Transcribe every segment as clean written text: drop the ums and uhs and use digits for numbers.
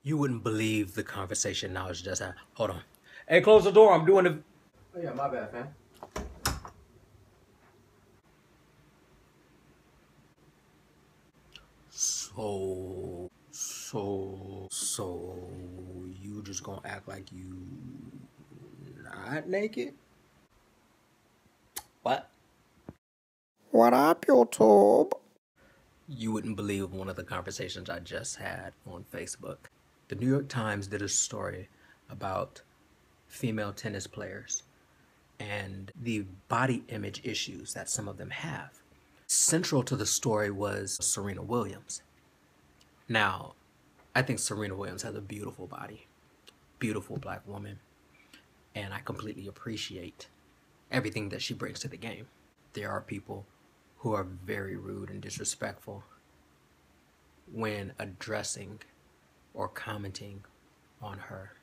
You wouldn't believe the conversation I was just had. Hold on. Hey, close the door. I'm doing the... Oh yeah, my bad, fam. So you just gonna act like you not naked? What? What up, YouTube? You wouldn't believe one of the conversations I just had on Facebook. The New York Times did a story about female tennis players and the body image issues that some of them have. Central to the story was Serena Williams. Now, I think Serena Williams has a beautiful body, beautiful black woman, and I completely appreciate everything that she brings to the game. There are people who are very rude and disrespectful when addressing or commenting on her.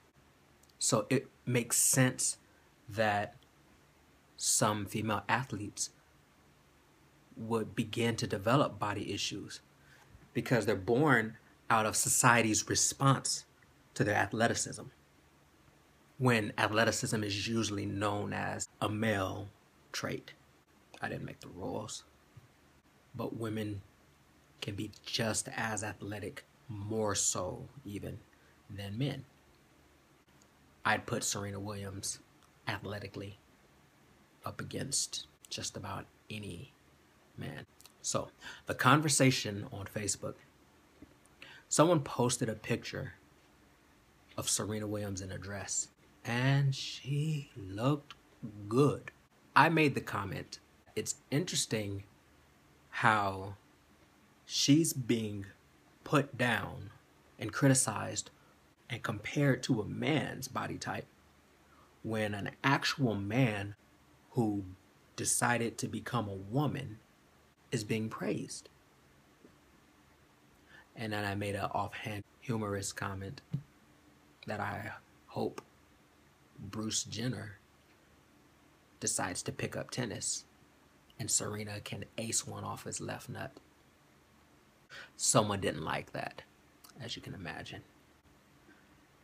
So it makes sense that some female athletes would begin to develop body issues because they're born out of society's response to their athleticism, when athleticism is usually known as a male trait. I didn't make the rules, but women can be just as athletic, more so even, than men. I'd put Serena Williams athletically up against just about any man. So the conversation on Facebook, someone posted a picture of Serena Williams in a dress, and she looked good. I made the comment, it's interesting how she's being put down and criticized and compared to a man's body type when an actual man who decided to become a woman is being praised. And then I made an offhand humorous comment that I hope Bruce Jenner decides to pick up tennis and Serena can ace one off his left nut. Someone didn't like that, as you can imagine,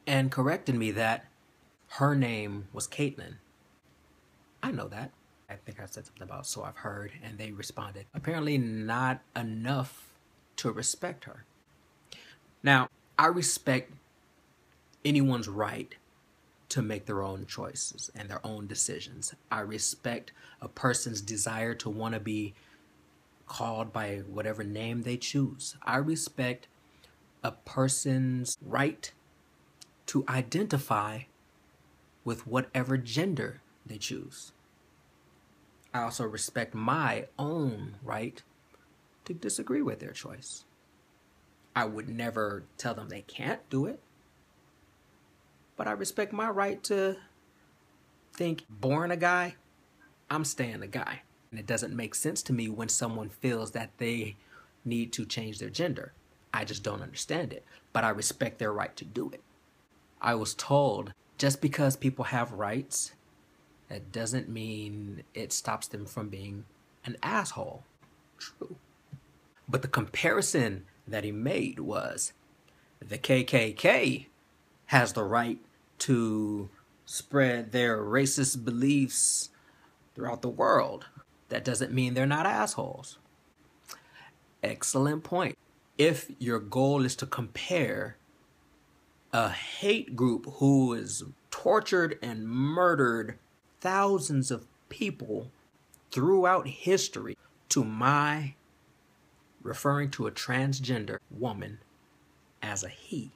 and corrected me that her name was Caitlin. I know that. I think I said something about so I've heard, and they responded, apparently not enough to respect her. Now, I respect anyone's right to make their own choices and their own decisions. I respect a person's desire to want to be called by whatever name they choose. I respect a person's right to identify with whatever gender they choose. I also respect my own right to disagree with their choice. I would never tell them they can't do it, but I respect my right to think, born a guy, I'm staying a guy. And it doesn't make sense to me when someone feels that they need to change their gender. I just don't understand it, but I respect their right to do it. I was told just because people have rights, that doesn't mean it stops them from being an asshole. True. But the comparison that he made was the KKK has the right to spread their racist beliefs throughout the world. That doesn't mean they're not assholes. Excellent point. If your goal is to compare a hate group who is tortured and murdered thousands of people throughout history to my referring to a transgender woman as a he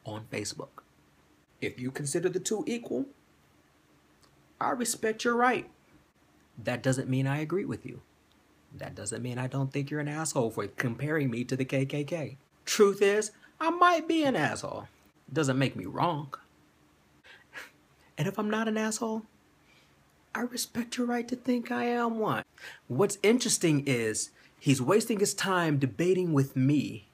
on Facebook, if you consider the two equal, I respect your right. That doesn't mean I agree with you. That doesn't mean I don't think you're an asshole for comparing me to the KKK. Truth is, I might be an asshole. Doesn't make me wrong. And if I'm not an asshole, I respect your right to think I am one. What's interesting is he's wasting his time debating with me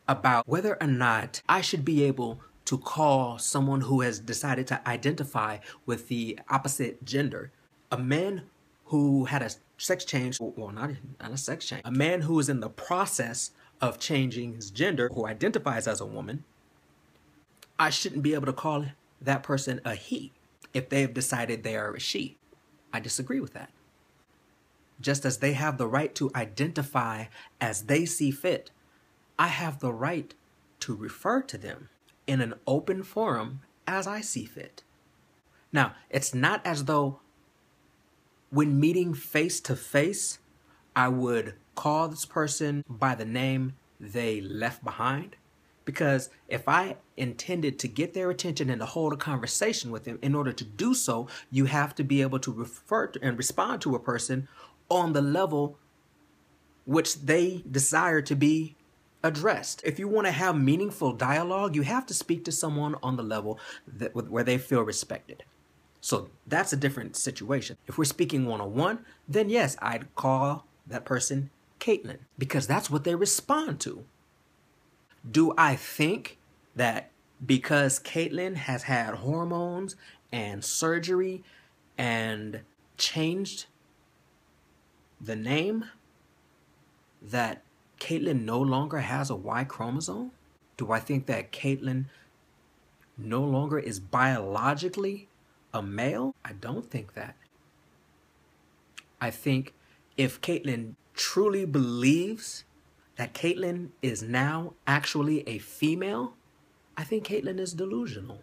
about whether or not I should be able to call someone who has decided to identify with the opposite gender, a man who had a sex change, well, not a sex change, a man who is in the process of changing his gender, who identifies as a woman, I shouldn't be able to call that person a he if they have decided they are a she. I disagree with that. Just as they have the right to identify as they see fit, I have the right to refer to them in an open forum as I see fit. Now, it's not as though when meeting face to face, I would call this person by the name they left behind. Because if I intended to get their attention and to hold a conversation with them, in order to do so, you have to be able to refer to and respond to a person on the level which they desire to be addressed. If you want to have meaningful dialogue, you have to speak to someone on the level where they feel respected. So that's a different situation. If we're speaking one-on-one, then yes, I'd call that person Caitlin, because that's what they respond to. Do I think that because Caitlin has had hormones and surgery and changed the name, that Caitlin no longer has a Y chromosome? Do I think that Caitlin no longer is biologically a male? I don't think that. I think if Caitlin truly believes that Caitlin is now actually a female, I think Caitlin is delusional.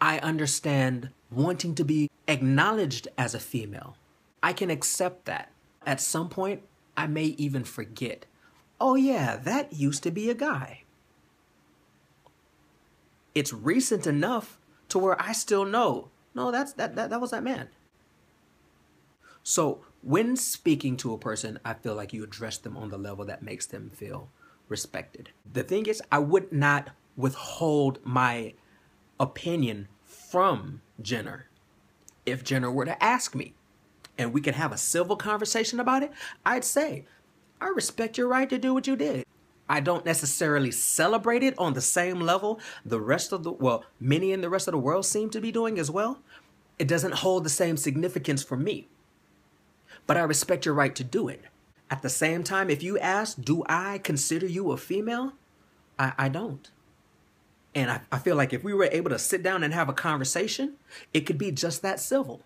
I understand wanting to be acknowledged as a female. I can accept that. At some point, I may even forget, oh yeah, that used to be a guy. It's recent enough to where I still know, no, that was that man. So when speaking to a person, I feel like you address them on the level that makes them feel respected. The thing is, I would not withhold my opinion from Jenner. If Jenner were to ask me and we could have a civil conversation about it, I'd say, I respect your right to do what you did. I don't necessarily celebrate it on the same level many in the rest of the world seem to be doing as well. It doesn't hold the same significance for me. But I respect your right to do it. At the same time, if you ask, do I consider you a female? I don't. And I feel like if we were able to sit down and have a conversation, it could be just that civil.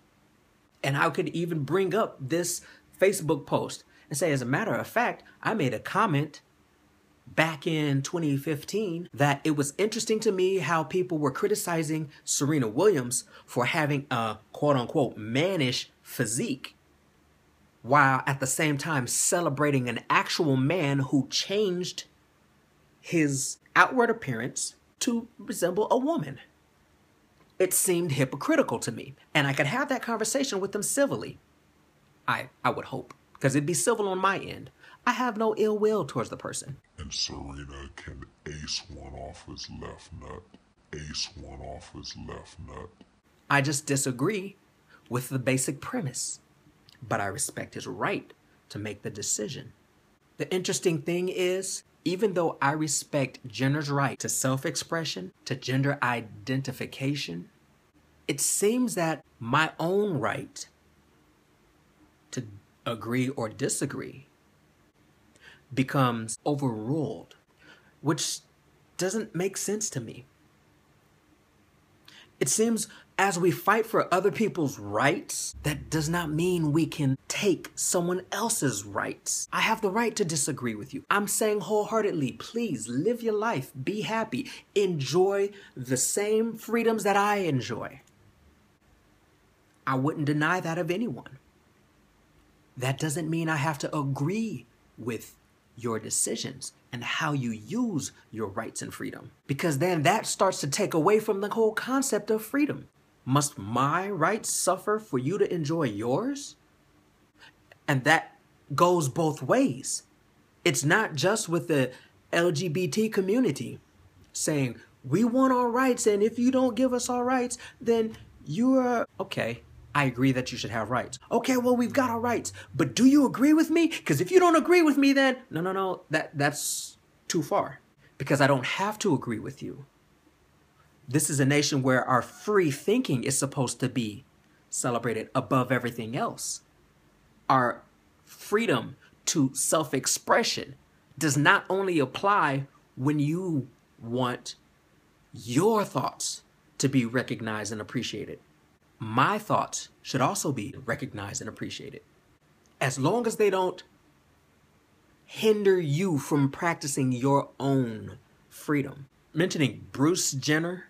And I could even bring up this Facebook post and say, as a matter of fact, I made a comment back in 2015 that it was interesting to me how people were criticizing Serena Williams for having a quote unquote mannish physique, while at the same time celebrating an actual man who changed his outward appearance to resemble a woman. It seemed hypocritical to me, and I could have that conversation with them civilly. I would hope, because it'd be civil on my end. I have no ill will towards the person. And Serena can ace one off his left nut. Ace one off his left nut. I just disagree with the basic premise, but I respect his right to make the decision. The interesting thing is, even though I respect Jenner's right to self-expression, to gender identification, it seems that my own right to agree or disagree becomes overruled, which doesn't make sense to me. It seems as we fight for other people's rights, that does not mean we can take someone else's rights. I have the right to disagree with you. I'm saying wholeheartedly, please live your life, be happy, enjoy the same freedoms that I enjoy. I wouldn't deny that of anyone. That doesn't mean I have to agree with your decisions and how you use your rights and freedom, because then that starts to take away from the whole concept of freedom. Must my rights suffer for you to enjoy yours? And that goes both ways. It's not just with the LGBT community saying, we want our rights, and if you don't give us our rights, then you're okay. I agree that you should have rights. Okay, well, we've got our rights, but do you agree with me? Because if you don't agree with me, then no, that's too far, because I don't have to agree with you. This is a nation where our free thinking is supposed to be celebrated above everything else. Our freedom to self-expression does not only apply when you want your thoughts to be recognized and appreciated. My thoughts should also be recognized and appreciated. As long as they don't hinder you from practicing your own freedom. Mentioning Bruce Jenner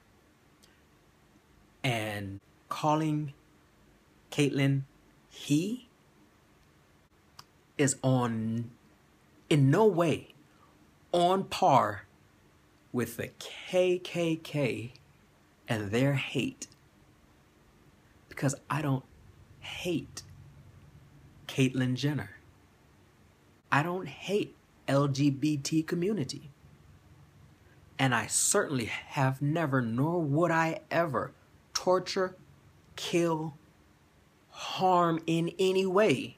and calling Caitlyn he is in no way on par with the KKK and their hate, because I don't hate Caitlyn Jenner. I don't hate LGBT community. And I certainly have never, nor would I ever, torture, kill, harm in any way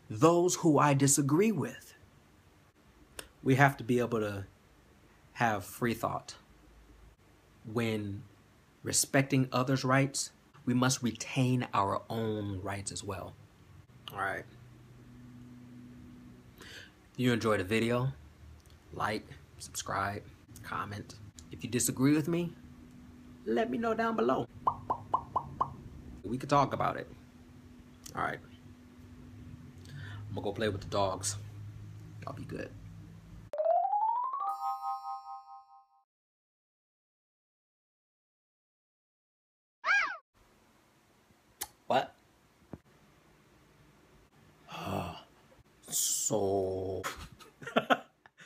those who I disagree with. We have to be able to have free thought. When respecting others' rights, we must retain our own rights as well. All right. If you enjoyed the video, like, subscribe, comment. If you disagree with me, let me know down below. We could talk about it. All right. I'm gonna go play with the dogs. Y'all be good. What? So